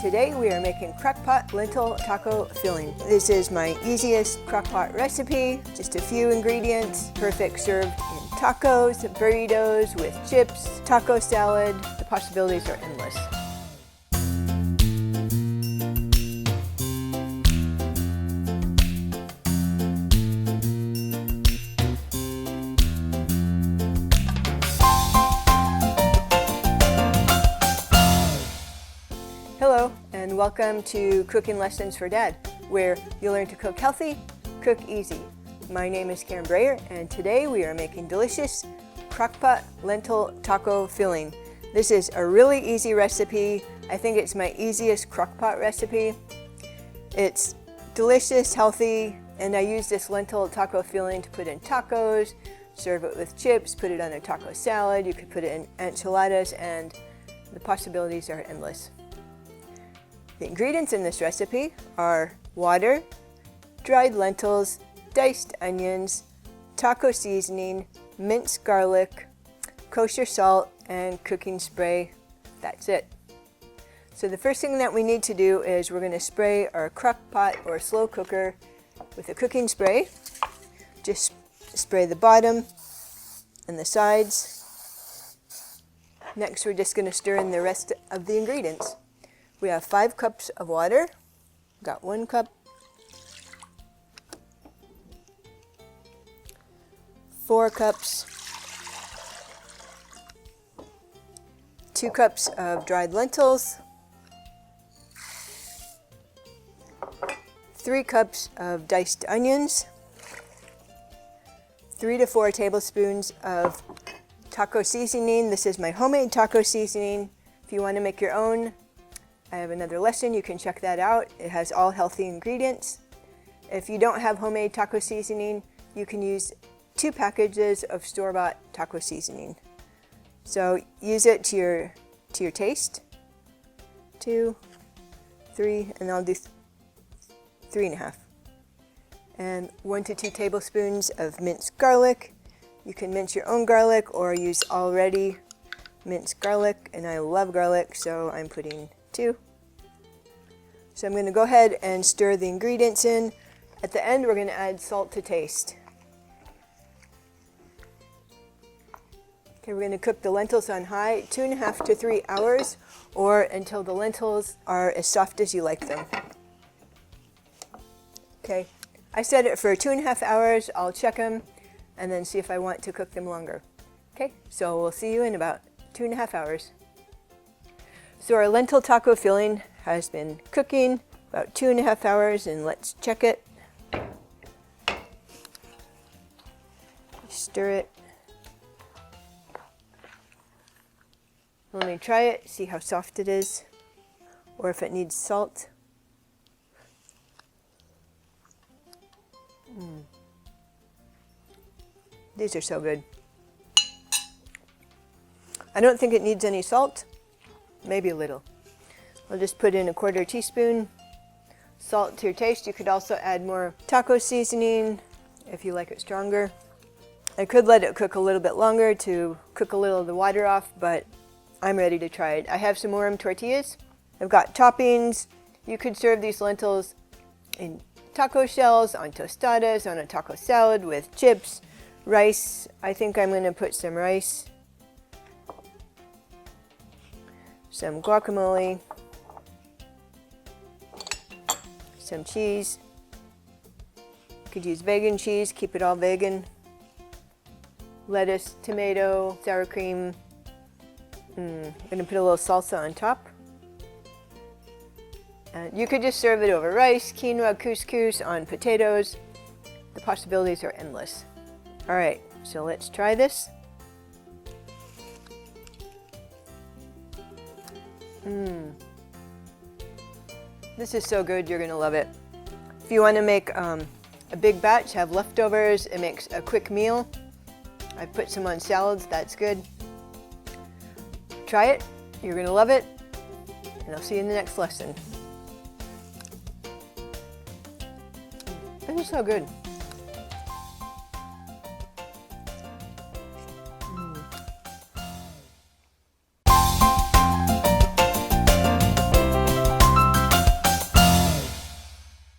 Today we are making Crockpot Lentil Taco Filling. This is my easiest crockpot recipe, just a few ingredients, perfect served in tacos, burritos, with chips, taco salad. The possibilities are endless. Hello, and welcome to Cooking Lessons for Dad, where you'll learn to cook healthy, cook easy. My name is Karen Breyer, and today we are making delicious Crockpot Lentil Taco Filling. This is a really easy recipe. I think it's my easiest crockpot recipe. It's delicious, healthy, and I use this lentil taco filling to put in tacos, serve it with chips, put it on a taco salad. You could put it in enchiladas, and the possibilities are endless. The ingredients in this recipe are water, dried lentils, diced onions, taco seasoning, minced garlic, kosher salt, and cooking spray. That's it. So the first thing that we need to do is we're going to spray our crock pot or slow cooker with a cooking spray. Just spray the bottom and the sides. Next, we're just going to stir in the rest of the ingredients. We have 5 cups of water, got 1 cup, 4 cups, 2 cups of dried lentils, 3 cups of diced onions, 3 to 4 tablespoons of taco seasoning. This is my homemade taco seasoning. If you want to make your own, I have another lesson, you can check that out. It has all healthy ingredients. If you don't have homemade taco seasoning, you can use 2 packages of store-bought taco seasoning. So use it to your taste. 2, 3, and I'll do 3.5. And 1 to 2 tablespoons of minced garlic. You can mince your own garlic or use already minced garlic, and I love garlic, so I'm putting 2. So I'm going to go ahead and stir the ingredients in. At the end, we're going to add salt to taste. Okay, we're going to cook the lentils on high, 2.5 to 3 hours, or until the lentils are as soft as you like them. Okay, I set it for 2.5 hours. I'll check them and then see if I want to cook them longer. Okay, so we'll see you in about 2.5 hours. So our lentil taco filling has been cooking about 2.5 hours, and let's check it. Stir it. Let me try it, see how soft it is, or if it needs salt. These are so good. I don't think it needs any salt. Maybe a little. I'll just put in a 1/4 teaspoon. Salt to your taste. You could also add more taco seasoning if you like it stronger. I could let it cook a little bit longer to cook a little of the water off, but I'm ready to try it. I have some warm tortillas. I've got toppings. You could serve these lentils in taco shells, on tostadas, on a taco salad with chips, rice. I think I'm going to put some rice, some guacamole, some cheese. You could use vegan cheese, keep it all vegan. Lettuce, tomato, sour cream. I'm gonna put a little salsa on top. And you could just serve it over rice, quinoa, couscous, on potatoes. The possibilities are endless. All right, so let's try this. This is so good, you're gonna love it. If you want to make a big batch, have leftovers, it makes a quick meal. I put some on salads, that's good. Try it, you're gonna love it, and I'll see you in the next lesson. This is so good.